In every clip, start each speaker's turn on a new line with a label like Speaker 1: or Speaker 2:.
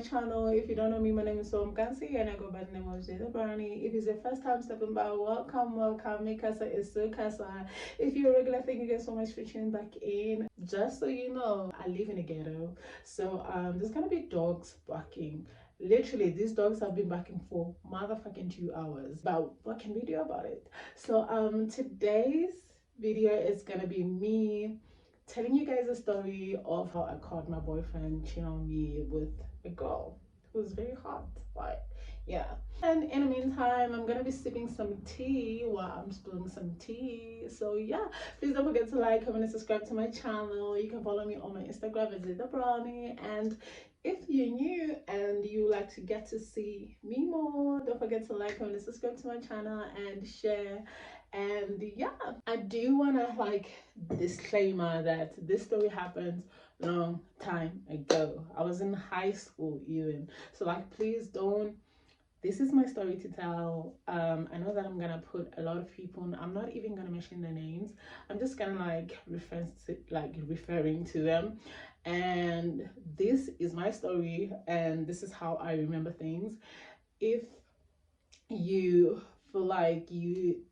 Speaker 1: channel. If you don't know me, my name is Kansi and I go by the name of the Browny. If it's your first time stepping by, welcome. My casa is so casa. If you're a regular, thank you guys so much for tuning back in. Just so you know, I live in a ghetto, so there's gonna be dogs barking. Literally, these dogs have been barking for motherfucking 2 hours, but what can we do about it? So today's video is gonna be me telling you guys a story of how I caught my boyfriend cheating on me with a girl who was very hot. But yeah, and in the meantime, I'm gonna be sipping some tea while I'm spilling some tea. So yeah, please don't forget to like, comment, and subscribe to my channel. You can follow me on my Instagram at the Browny. And if you're new and you like to get to see me more, don't forget to like, comment, and subscribe to my channel and share. And yeah, I do want to disclaimer that this story happened long time ago. I was in high school even, so please don't. This is my story to tell. I know that I'm gonna put a lot of people on. I'm not even gonna mention their names. I'm just gonna referring to them. And this is my story, and this is how I remember things. If you feel like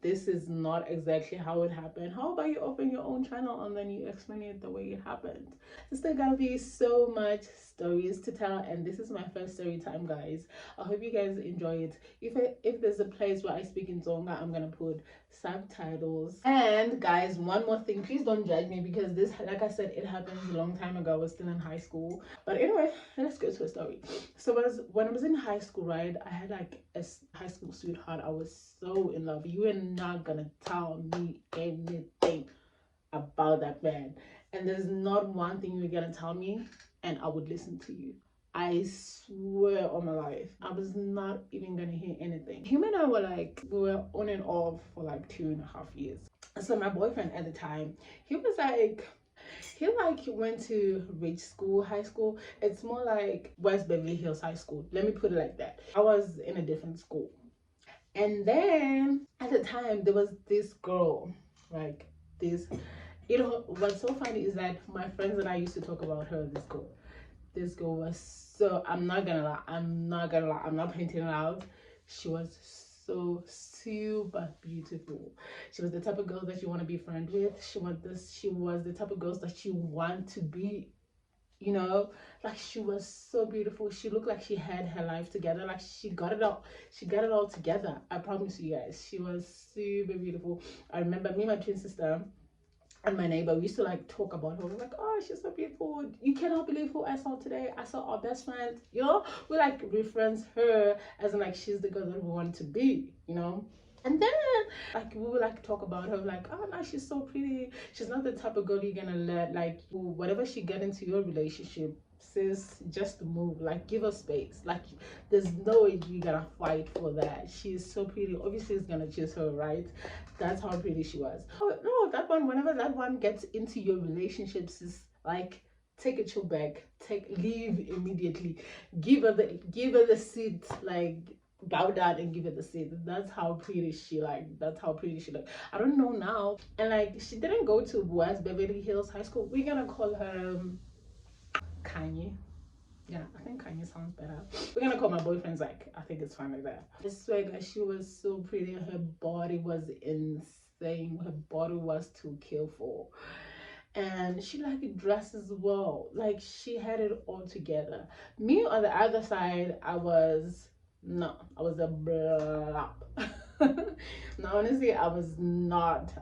Speaker 1: this is not exactly how it happened, how about you open your own channel and then you explain it the way it happened? There's still gonna be so much stories to tell, and this is my first story time, guys. I hope you guys enjoy it. If there's a place where I speak in Zonga, I'm gonna put subtitles. And guys, one more thing, please don't judge me, because this, like I said, it happened a long time ago. I was still in high school. But anyway, let's go to a story. So when I was in high school, right, I had a high school sweetheart. I was so in love. You are not gonna tell me anything about that man, and there's not one thing you're gonna tell me and I would listen to you. I swear on my life, I was not even gonna hear anything. Him and I we were on and off for 2.5 years. So my boyfriend at the time, he went to Ridge School High School. It's more like West Beverly Hills High School, let me put it like that. I was in a different school. And then at the time there was this girl, what's so funny is that my friends and I used to talk about her. This girl was so, I'm not painting it out, she was so super beautiful. She was the type of girl that you want to be friends with. She was the type of girls that you want to be, she was so beautiful. She looked like she had her life together. She got it all together. I promise you guys, she was super beautiful. I remember me and my twin sister and my neighbor, we used to talk about her. We're like, oh, she's so beautiful. You cannot believe who I saw today. I saw our best friend. We reference her as in she's the girl that we want to be, And then we would talk about her oh no, she's so pretty. She's not the type of girl you're gonna let whatever she get into your relationship, sis, just move. Give her space. There's no way you're gonna fight for that. She's so pretty. Obviously it's gonna choose her, right? That's how pretty she was. Oh no, that one, whenever that one gets into your relationships, is take a chill back, leave immediately, give her the seat, bow down and give her the seat. That's how pretty she looked. I don't know now. And she didn't go to West Beverly Hills High School. We're gonna call her Kanye. Yeah, I think Kanye sounds better. We're gonna call my boyfriend Zach. I think it's fine like that. I swear, guys, she was so pretty. Her body was insane. Her body was to kill for. And she dresses well. She had it all together. Me on the other side, I was a blop. No, honestly, I was not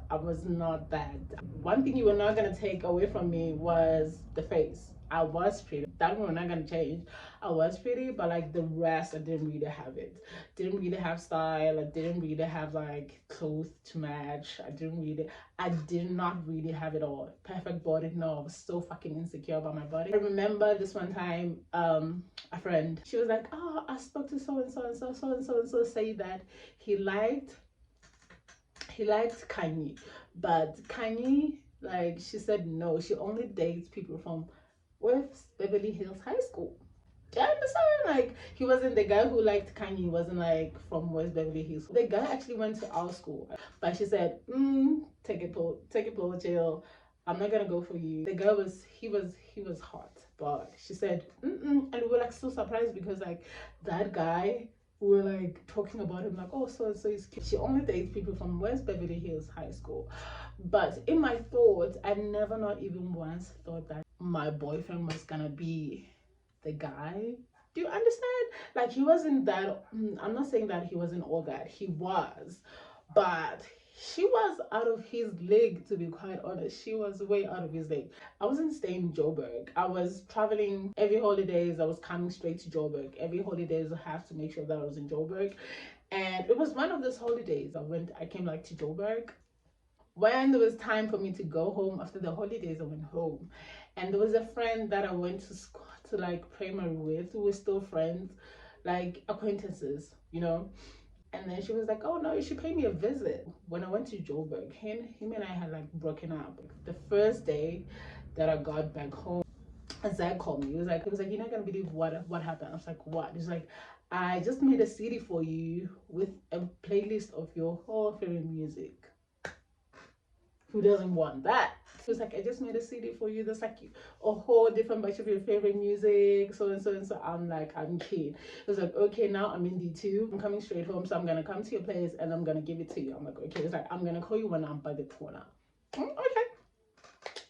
Speaker 1: that. One thing you were not gonna take away from me was the face. I was pretty. That we're not gonna change. I was pretty, but the rest, I didn't really have it. Didn't really have style. I didn't really have clothes to match. I did not really have it all. Perfect body. No, I was so fucking insecure about my body. I remember this one time, a friend, she was like, oh, I spoke to so and so say that he liked Kanye, but Kanye, she said no, she only dates people from West Beverly Hills High School. Do you understand? He wasn't the guy who liked Kanye. He wasn't from West Beverly Hills. The guy actually went to our school, but she said, take a pill, chill. I'm not gonna go for you. The guy was hot. But she said, and we were like so surprised because like that guy, we were like talking about him like, oh, so he's cute. She only dates people from West Beverly Hills High School. But in my thoughts, I never not even once thought that my boyfriend was gonna be the guy. Do you understand? Like he wasn't that, I'm not saying that he wasn't all that, he was, but she was out of his league, to be quite honest. She was way out of his league. I wasn't staying in Joburg. I was traveling every holidays. I was coming straight to Joburg. Every holidays I have to make sure that I was in Joburg. And it was one of those holidays I came like to Joburg. When there was time for me to go home after the holidays, I went home. And there was a friend that I went to school to like primary with, who were still friends, like acquaintances, you know. And then she was like, oh no, you should pay me a visit. When I went to Joburg, him and I had like broken up. The first day that I got back home, Zach called me. He was like, you're not gonna believe what happened. I was like, what? He's like, I just made a CD for you with a playlist of your whole favorite music. Who doesn't want that? He was like, I just made a CD for you. There's like a whole different bunch of your favorite music, so and so and so. I'm like, I'm keen. He was like, okay, now I'm in D2. I'm coming straight home, so I'm gonna come to your place and I'm gonna give it to you. I'm like, okay. It's like, I'm gonna call you when I'm by the corner. Okay.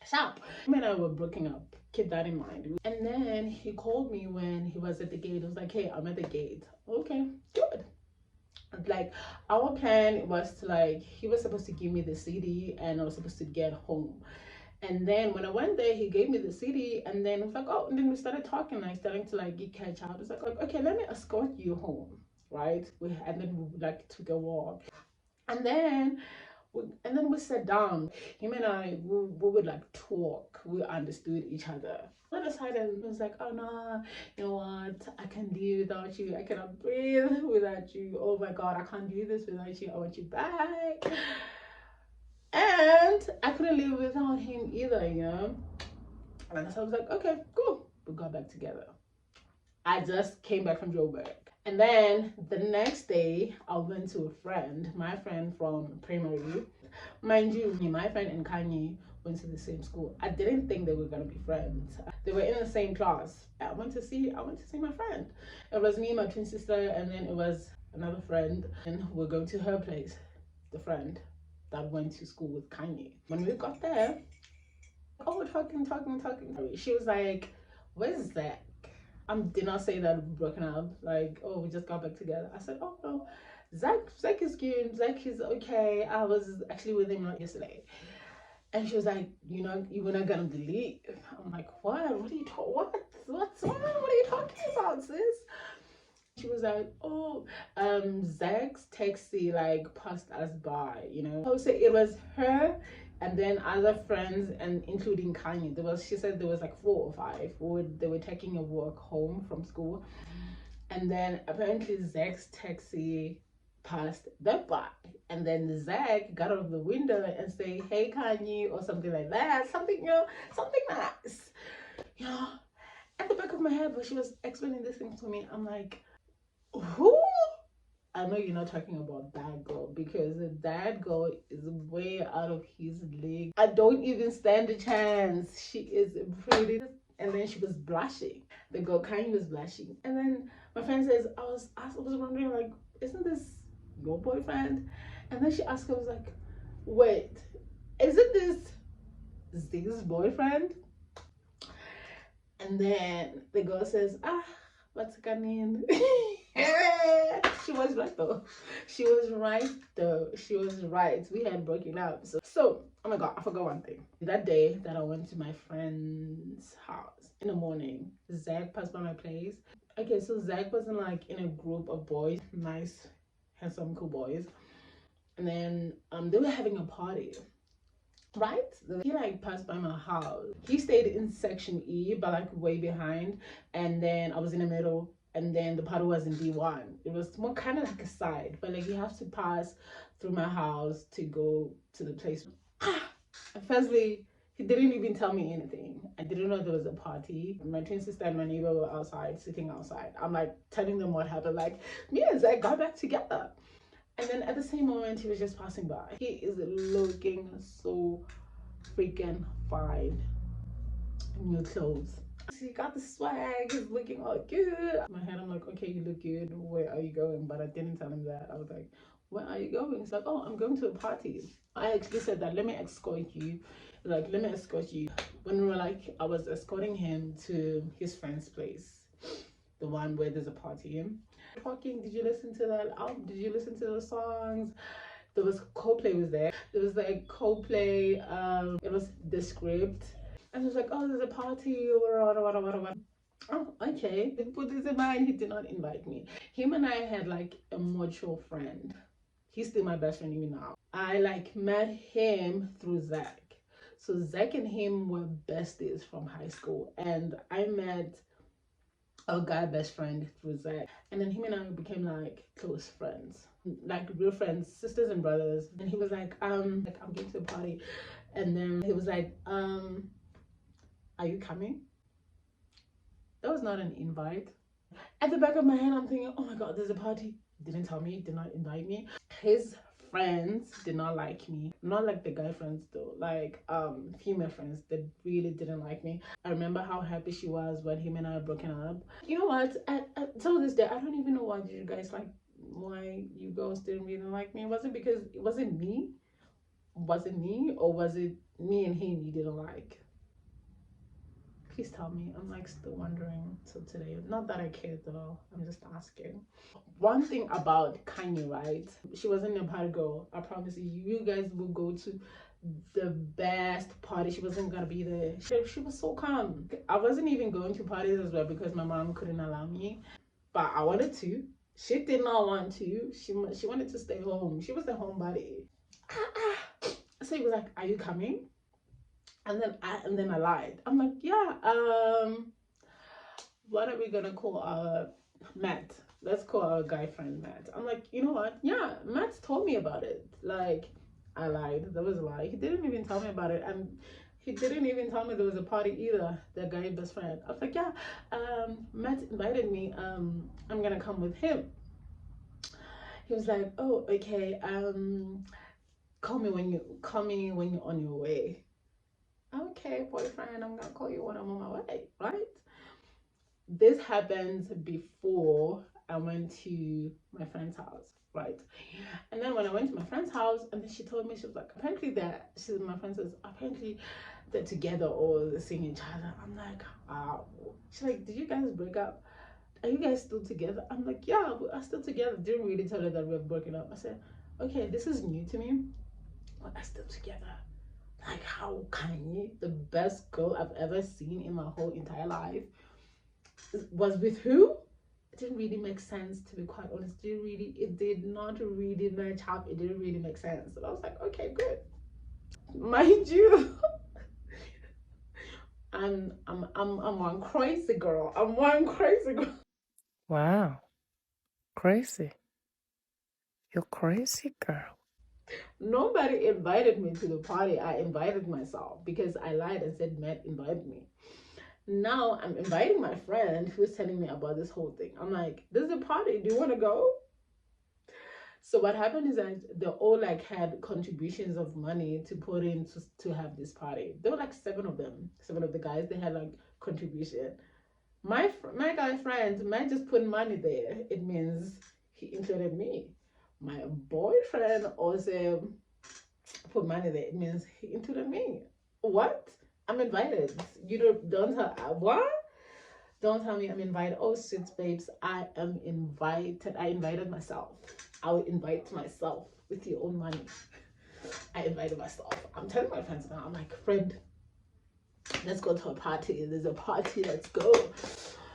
Speaker 1: So him and I were breaking up. Keep that in mind. And then he called me when he was at the gate. He was like, hey, I'm at the gate. Okay, good. Like our plan was to like, he was supposed to give me the CD and I was supposed to get home. And then when I went there, he gave me the CD and then it was like, oh, and then we started talking, like starting to like catch up. It's like, okay, let me escort you home, right? And then we like took a walk. And then we sat down. Him and I, we would like talk. We understood each other. All of a sudden, it was like, oh no, you know what? I can't do without you. I cannot breathe without you. Oh my God, I can't do this without you. I want you back. And I couldn't live without him either, you know? And so I was like, okay, cool. We got back together. I just came back from Joburg. And then the next day, I went to a friend, my friend from primary. Mind you, my friend and Kanye went to the same school. I didn't think they were gonna be friends. They were in the same class. I went to see my friend. It was me, my twin sister, and then it was another friend. And we're going to her place, the friend that went to school with Kanye. When we got there, oh, we're talking. She was like, where's Zach? Did not say that we've broken up. Like, oh, we just got back together. I said, oh no, Zach is good. Zach is okay. I was actually with him yesterday. And she was like, you know, you were not gonna delete. I'm like, what? What are you talking? What's on? What are you talking about, sis? She was like, oh, Zach's taxi like passed us by, you know. I would say it was her and then other friends, and including Kanye. She said there was like 4 or 5 they were taking a walk home from school. And then apparently Zach's taxi passed them by. And then Zach got out of the window and say, hey Kanye, or something like that. Something, you know, something nice. You know, at the back of my head, but she was explaining this thing to me. I'm like, who? I know you're not talking about that girl, because that girl is way out of his league. I don't even stand a chance. She is pretty. And then she was blushing. The girl Kanye was blushing. And then my friend says, I was wondering, like, isn't this your boyfriend? And then she asked, I was like, wait, isn't this Zig's boyfriend? And then the girl says, what's her name? She was right though. She was right. We had broken up. So, oh my God, I forgot one thing. That day that I went to my friend's house in the morning, Zach passed by my place. Okay, so Zach was like in a group of boys, nice, handsome, cool boys. And then they were having a party. Right? He like passed by my house. He stayed in section E, but like way behind. And then I was in the middle. And then the party was in D1. It was more kind of like a side, but like you have to pass through my house to go to the place. Firstly, he didn't even tell me anything. I didn't know there was a party. My twin sister and my neighbor were outside, sitting outside. I'm like telling them what happened. Like, me and Zach got back together. And then at the same moment, he was just passing by. He is looking so freaking fine. New clothes. So you got the swag, he's looking all good. In my head, I'm like, okay, you look good. Where are you going? But I didn't tell him that. I was like, where are you going? He's like, oh, I'm going to a party. I actually said that, let me escort you. Like, let me escort you. When we were like, I was escorting him to his friend's place, the one where there's a party. Talking, did you listen to that album? Did you listen to the songs? There was Coldplay was there. There was like Coldplay, it was the script. And he was like, oh, there's a party, or oh, okay. Put this in mind, he did not invite me. Him and I had like a mutual friend. He's still my best friend even now. I like met him through Zach. So Zach and him were besties from high school. And I met a guy best friend through Zach. And then him and I became like close friends. Like real friends, sisters and brothers. And he was like I'm going to a party. And then he was like, are you coming? That was not an invite. At the back of my head, I'm thinking, oh my god, there's a party. Didn't tell me, did not invite me. His friends did not like me. Not like the guy friends though, like female friends that really didn't like me. I remember how happy she was when him and I were broken up. You know what? Till this day, I don't even know why you guys like, why you girls didn't really like me. Was it because it wasn't me? Was it me, or was it me and him you didn't like? Please tell me. I'm like still wondering till today. Not that I care though. I'm just asking. One thing about Kanye, right? She wasn't a party girl. I promise you, you guys will go to the best party. She wasn't gonna be there. She was so calm. I wasn't even going to parties as well because my mom couldn't allow me. But I wanted to. She did not want to. She wanted to stay home. She was the homebody. So he was like, "Are you coming?" And then I lied. I'm like, yeah, what are we gonna call our Matt? Let's call our guy friend Matt. I'm like, you know what? Yeah, Matt told me about it. Like, I lied. That was a lie. He didn't even tell me about it. And he didn't even tell me there was a party either, the guy best friend. I was like, yeah, Matt invited me. I'm gonna come with him. He was like, oh, okay, call me when you're on your way. Okay, boyfriend, I'm gonna call you when I'm on my way, right? This happened before I went to my friend's house, right? And then when I went to my friend's house, and then she told me, she was like, apparently my friend says, apparently they're together or they're seeing each other. I'm like, oh. She's like, did you guys break up? Are you guys still together? I'm like, yeah, we're still together. Didn't really tell her that we're breaking up. I said, okay, this is new to me, but we're still together. Like, how Kanye, the best girl I've ever seen in my whole entire life, was with who? It didn't really make sense, to be quite honest. It did not really match up. It didn't really make sense. And I was like, okay, good. Mind you, I'm one crazy girl. I'm one crazy girl.
Speaker 2: Wow. Crazy. You're crazy, girl.
Speaker 1: Nobody invited me to the party. I invited myself because I lied and said Matt invited me. Now I'm inviting my friend who's telling me about this whole thing. I'm like, there's a party. Do you want to go? So what happened is that they all like had contributions of money to put in to have this party. There were like seven of them. Seven of the guys, they had like contribution. My guy friend might just put money there. It means he included me. My boyfriend also put money there. It means he included me. What? I'm invited. You don't what? Don't tell me I'm invited. Oh, sweet babes, I am invited. I invited myself. I will invite myself with your own money. I invited myself. I'm telling my friends now. I'm like, friend, let's go to a party. There's a party. Let's go.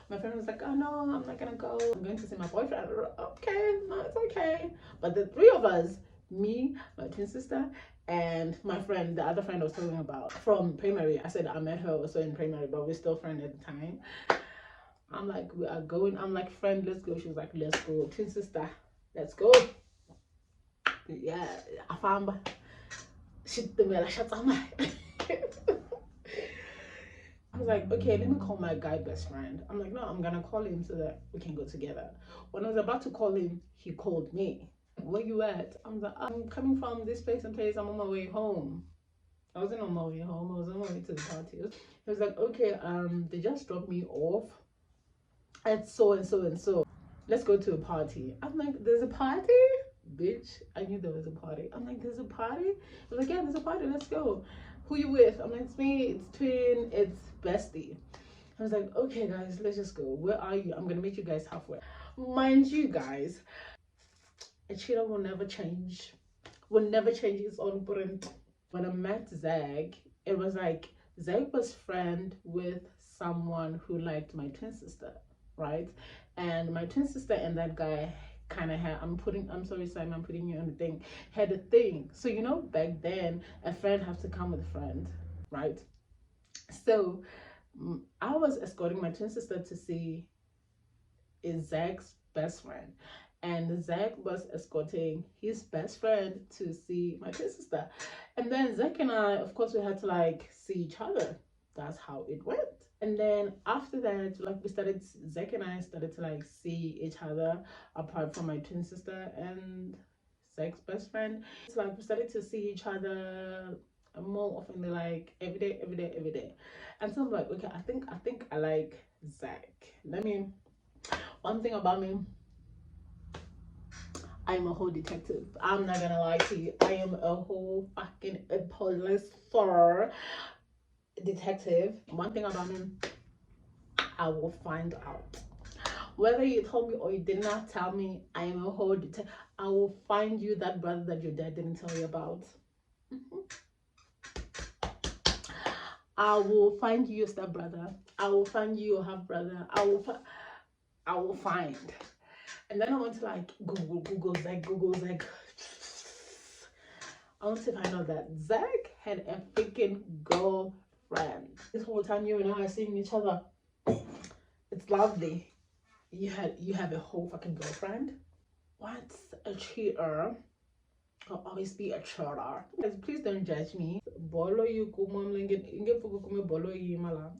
Speaker 1: My friend was like, oh no, I'm not gonna go. I'm going to see my boyfriend. Okay, no, it's okay. But the three of us, me, my twin sister, and my friend, the other friend I was talking about from primary. I said I met her also in primary, but we're still friends at the time. I'm like, we are going. I'm like, friend, let's go. She was like, let's go. Twin sister, let's go. Yeah, I found shit the mail. Shut up, I was like, okay, let me call my guy best friend. I'm like, no, I'm gonna call him so that we can go together. When I was about to call him, he called me. Where you at? I'm like, I'm coming from this place and place. I'm on my way home. I wasn't on my way home. I was on my way to the party. He was like, okay, they just dropped me off at so and so and so. Let's go to a party. I'm like, there's a party? Bitch, I knew there was a party. I'm like, there's a party? He was like, yeah, there's a party. Let's go. Who you with? I'm like, it's me, it's Twin, it's Bestie. I was like, okay, guys, let's just go. Where are you? I'm gonna meet you guys halfway. Mind you, guys, a cheetah will never change. Will never change its own print. When I met Zach, it was like Zach was friend with someone who liked my twin sister, right? And my twin sister and that guy kind of had, I'm sorry Simon, I'm putting you on the thing, had a thing. So you know, back then a friend have to come with a friend, right? So I was escorting my twin sister to see Zach's best friend, and Zach was escorting his best friend to see my twin sister. And then Zach and I, of course, we had to like see each other. That's how it went. And then after that, like Zach and I started to like see each other apart from my twin sister and Zach's best friend. It's like we started to see each other more often, like every day, every day, every day. And so I'm like, okay, I think I like Zach. Let me, one thing about me, I'm a whole detective. I'm not gonna lie to you. I am a whole fucking police detective. One thing about me, I will find out. Whether you told me or you did not tell me, I am a whole detective. I will find you that brother that your dad didn't tell you about. I will find you your step brother. I will find you your half brother. I will find. And then I want to like Google Zach. I want to find out that Zach had a freaking girlfriend. This whole time you and I are seeing each other. It's lovely. You have a whole fucking girlfriend. What's a cheater? I'll always be a cheater. Guys, please don't judge me. Bolo you bolo you mala.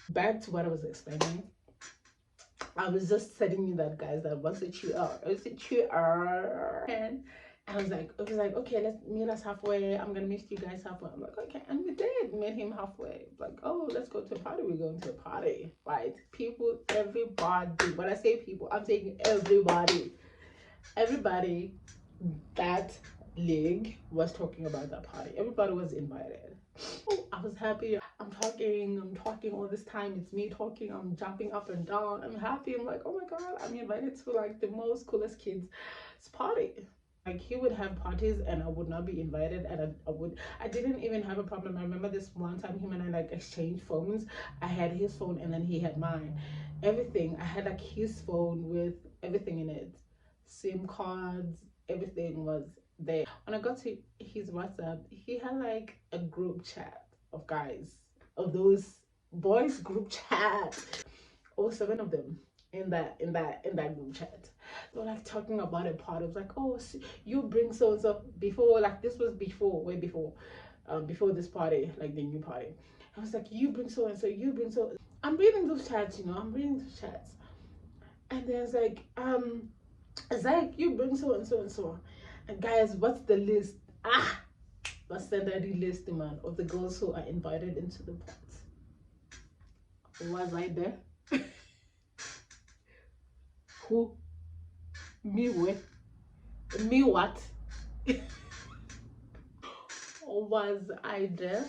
Speaker 1: Back to what I was explaining. I was just telling you that, guys, that what's a cheater? It's a cheater. And I was like, okay, let's meet us halfway. I'm gonna meet you guys halfway. I'm like, okay, and we did meet him halfway. Like, oh, let's go to a party. We're going to a party, right? People, everybody. When I say people, I'm saying everybody. Everybody that league was talking about that party. Everybody was invited. I was happy. I'm talking all this time. It's me talking. I'm jumping up and down. I'm happy. I'm like, oh my god, I'm invited to like the most coolest kids' party. Like he would have parties and I would not be invited, and I didn't even have a problem. I remember this one time him and I like exchanged phones. I had his phone and then he had mine. Everything. I had like his phone with everything in it. SIM cards, everything was there. When I got to his WhatsApp, he had like a group chat of guys, of those boys group chat. All 7 of them in that group chat. They were like talking about a party. It was like, oh, you bring so and so. Before, like this was before, way before this party, like the new party. I was like, you bring so and so, you bring so. I'm reading those chats, I'm reading those chats, and there's like, Zach, you bring so and so and so. And guys, what's the list? What's the list, man, of the girls who are invited into the party? Was I there? Who? Me where? Me what? Was I there?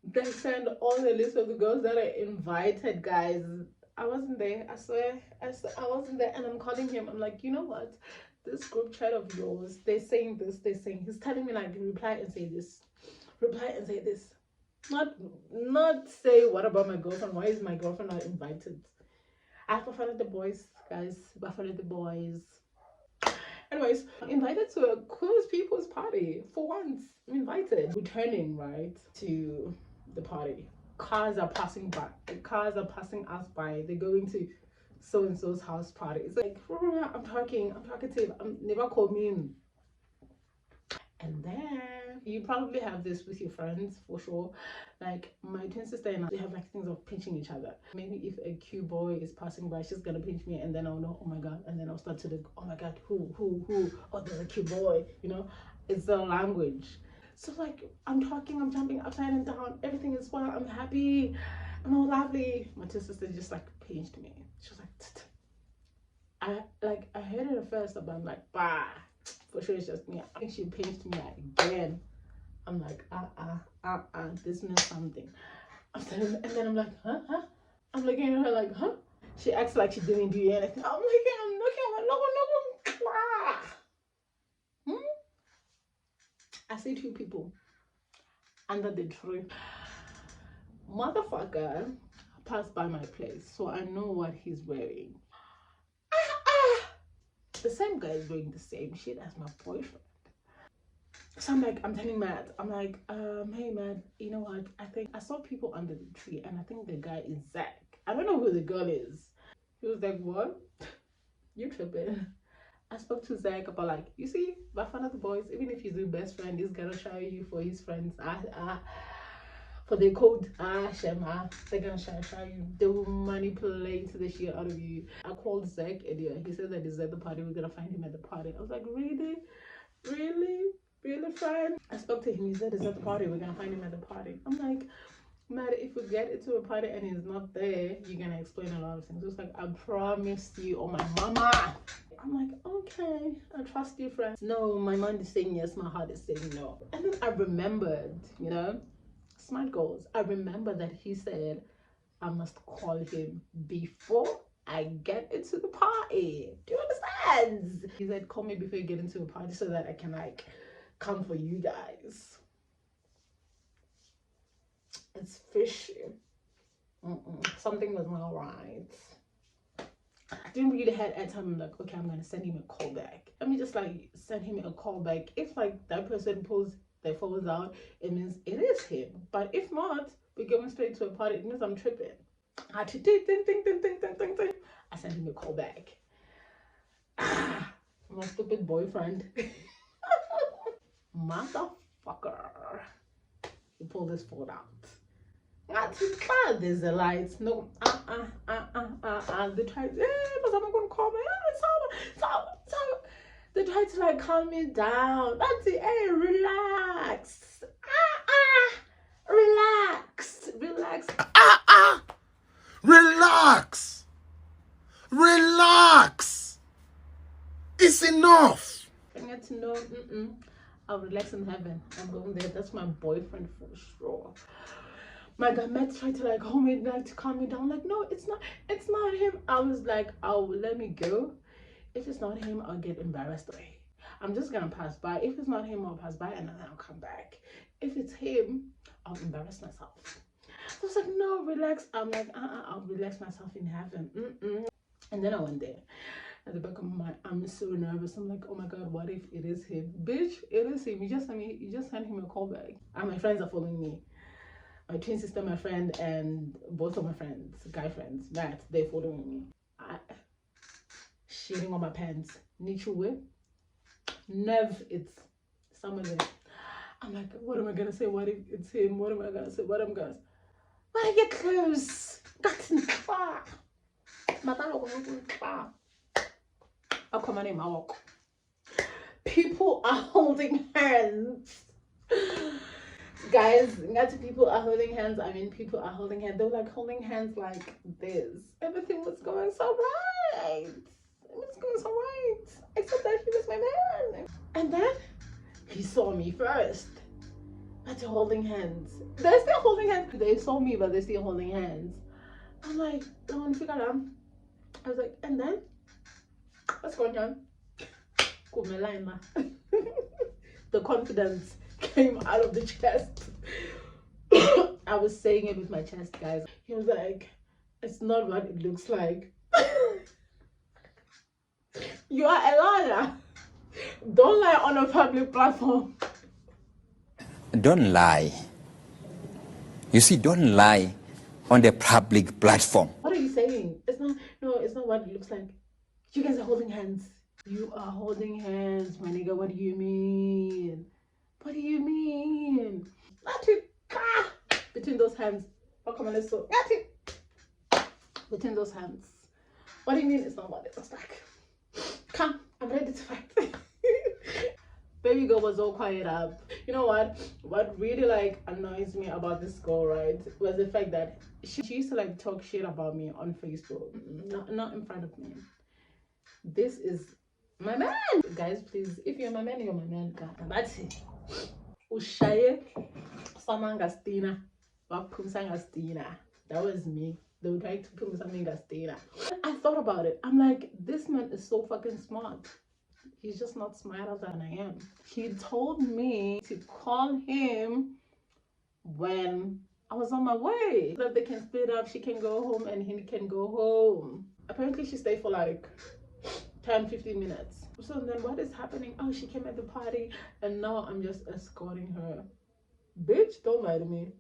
Speaker 1: They send all the list of the girls that are invited, guys. I wasn't there. I swear. I wasn't there. And I'm calling him. I'm like, you know what? This group chat of yours, they're saying this, he's telling me like reply and say this. Reply and say this. Not say what about my girlfriend? Why is my girlfriend not invited? I prefer the boys, guys. Prefer the boys. Anyways, I'm invited to a coolest people's party for once. I'm invited. Returning right to the party. Cars are passing by. The cars are passing us by. They're going to so and so's house party. It's like I'm talking to you. Never call me in. And then you probably have this with your friends for sure. Like my twin sister and I, we have like things of pinching each other. Maybe if a cute boy is passing by, she's gonna pinch me, and then I'll know, oh my god, and then I'll start to look, oh my god, who? Oh, there's a cute boy, It's the language. So like I'm talking, I'm jumping upside and down, everything is fine, I'm happy, I'm all lovely. My two sisters just like pinched me. She was like, "Tsk." I heard it at first, but I'm like, bah, for sure it's just me. I think she pinched me again. I'm like, this means something. And then I'm like, huh? I'm looking at her like, huh? She acts like she didn't do anything. I'm looking at her, no. I see two people under the tree. Motherfucker passed by my place, so I know what he's wearing. The same guy is wearing the same shit as my boyfriend. So I'm turning mad. I'm like, hey man, you know what? I think I saw people under the tree and I think the guy is Zach. I don't know who the girl is. He was like, what? You tripping. I spoke to Zach about like, you see, by fun of the boys, even if he's your best friend, he's gonna show you for his friends. For the code, Shema, they're gonna show you. They will manipulate the shit out of you. I called Zach and he said that he's at the party. We're gonna find him at the party. I was like, really? Really, friend? I spoke to him. He said he's at the party. We're gonna find him at the party. I'm like, man, if we get into a party and he's not there, you're gonna explain a lot of things. It's like, I promised you, oh my mama. I'm like, okay, I trust you, friend. No, my mind is saying yes, my heart is saying no. And then I remembered, smart goals. I remember that he said I must call him before I get into the party. Do you understand? He said, call me before you get into a party so that I can like come for you guys. It's fishy. Something was not right. I didn't really have that time. I'm like, okay, I'm gonna send him a call back. Let me just like send him a call back. If like that person pulls their phones out, it means it is him. But if not, we're going straight to a party. It means I'm tripping. I had to ding. I sent him a call back. My stupid boyfriend. Motherfucker. He pulled his phone out. There's the lights. No, they tried, but I'm not gonna call me. So they tried to like calm me down. That's it. Hey, relax. Relax.
Speaker 3: Relax. It's enough.
Speaker 1: I get to know. I'll relax in heaven. I'm going there. That's my boyfriend for sure. My guy tried to like hold me, like to calm me down. Like, no, it's not him. I was like, oh, let me go. If it's not him, I'll get embarrassed. I'm just gonna pass by. If it's not him, I'll pass by and then I'll come back. If it's him, I'll embarrass myself. So I was like, no, relax. I'm like, I'll relax myself in heaven. And then I went there. At the back of my mind, I'm so nervous. I'm like, oh my god, what if it is him? Bitch, it is him. You just sent him a call back. And my friends are following me. My twin sister, my friend, and both of my friends, guy friends, they're following me. Shitting on my pants. Nichuwe. Nev, it's somewhere there. I'm like, what am I gonna say? What if it's him? What am I gonna say? What am I gonna say? When I get close, I'll come on in my walk. People are holding hands. Guys, people are holding hands. I mean, people are holding hands. They were like holding hands like this. Everything was going so right. It was going so right. Except that he was my man. And then he saw me first. But they're holding hands. They're still holding hands. They saw me, but they're still holding hands. I'm like, I was like, and then? What's going on? The confidence came out of the chest. I was saying it with my chest, guys. He was like, it's not what it looks like. You are a liar. Don't lie on a public platform.
Speaker 4: Don't lie. You see, don't lie on the public platform.
Speaker 1: What are you saying? It's not what it looks like. You guys are holding hands. You are holding hands, my nigga. What do you mean? What do you mean? Between those hands. Oh, come on, let's go. Between those hands. What do you mean it's not what it looks like? Come, I'm ready to fight. baby girl was all quiet up. You know what really like annoys me about this girl, right, was the fact that she used to like talk shit about me on Facebook, not in front of me. This is my man, guys. Please, if you're my man, you're my man. That's it. Ushaye Samangastina, Wapumsangastina. That was me. They would try to put something Gastina. I thought about it. I'm like, this man is so fucking smart. He's just not smarter than I am. He told me to call him when I was on my way, so that they can split up. She can go home and he can go home. Apparently she stayed for like 10-15 minutes. So then what is happening? Oh, she came at the party and now I'm just escorting her. Bitch, don't lie to me.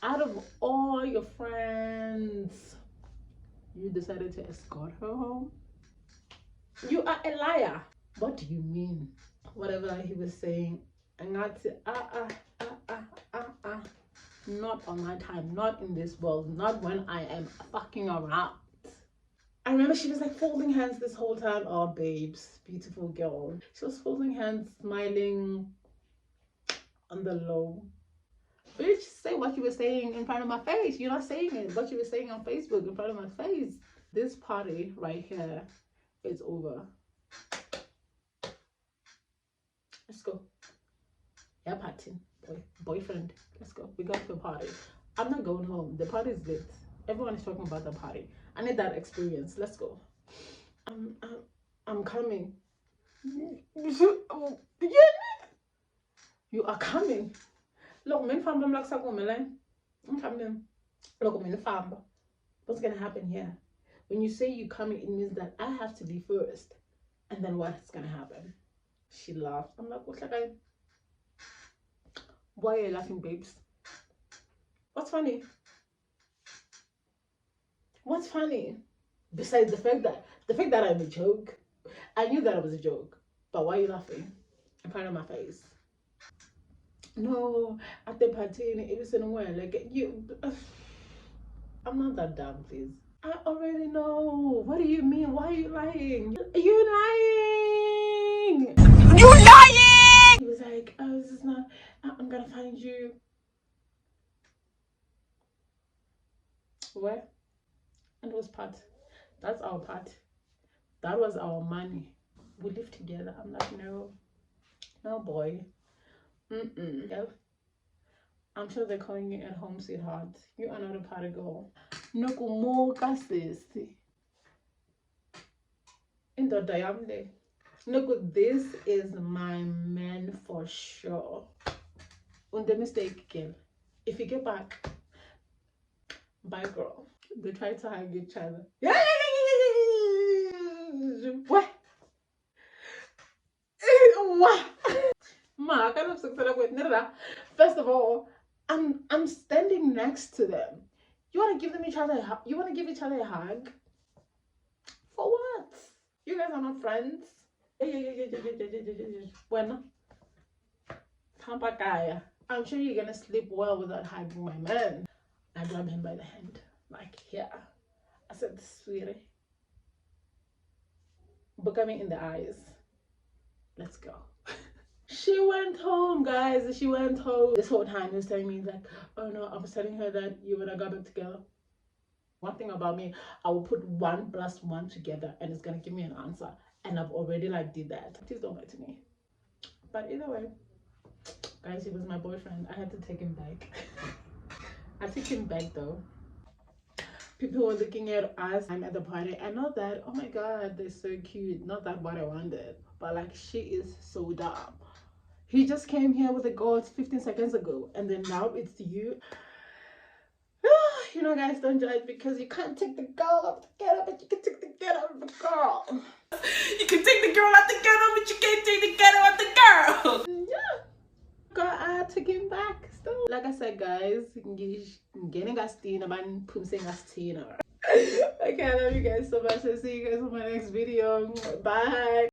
Speaker 1: Out of all your friends, you decided to escort her home? You are a liar. What do you mean? Whatever he was saying, and not not on my time, not in this world, not when I am fucking around. I remember she was like folding hands this whole time. Oh, babes, beautiful girl. She was folding hands, smiling on the low. Bitch, say what you were saying in front of my face. You're not saying it. What you were saying on Facebook in front of my face. This party right here is over. Let's go. Yeah, party. Boyfriend. Let's go. We got to a party. I'm not going home. The party is lit. Everyone is talking about the party. I need that experience. Let's go. I'm coming. You are coming. Look, I'm coming. Look, what's gonna happen here? When you say you coming, it means that I have to be first. And then what's gonna happen? She laughed. I'm like, what's that? Why are you laughing, babes? What's funny? What's funny? Besides the fact that I'm a joke. I knew that I was a joke. But why are you laughing in front of my face? No, at the party, it was in a way like you. I'm not that dumb, please. I already know. What do you mean? Why are you lying? You're lying. You're lying. He was like, oh, this is not. I'm gonna find you. Where? And it was part. That's our part. That was our money. We live together. I'm like, no, boy. Yeah. I'm sure they're calling you at home, sweetheart. You are not a party girl. No kumoka sisi. Indoda yamle. No, this is my man for sure. On the mistake, girl. If you get back, bye, girl. They try to hug each other. What? What? Ma, I kind of first of all, I'm standing next to them. You want to give them each other a hug? You want to give each other a hug? For what? You guys are not friends. Bueno. I'm sure you're gonna sleep well without hugging my man. I grabbed him by the hand, like here. I said, sweetie, look at me in the eyes. Let's go. She went home, guys. She went home. This whole time he was telling me like, oh no, I was telling her that you and I got back together. One thing about me, I will put 1 + 1 together and it's gonna give me an answer. And I've already like did that. Please don't lie to me. But either way, guys, he was my boyfriend. I had to take him back. I took him back though. People were looking at us. I'm at the party. I know that, oh my god, they're so cute. Not that what I wanted, but like she is so dumb. He just came here with a girl 15 seconds ago, and then now it's you. You know, guys, don't judge because you can't take the girl out the ghetto, but you can take the ghetto out of the girl. You can take the girl out the ghetto, but you can't take the ghetto out the girl. Yeah. Girl, I took him back still. Like I said, guys, getting gastina, man, pumsing gastina. Okay, I love you guys so much. I'll see you guys on my next video. Bye.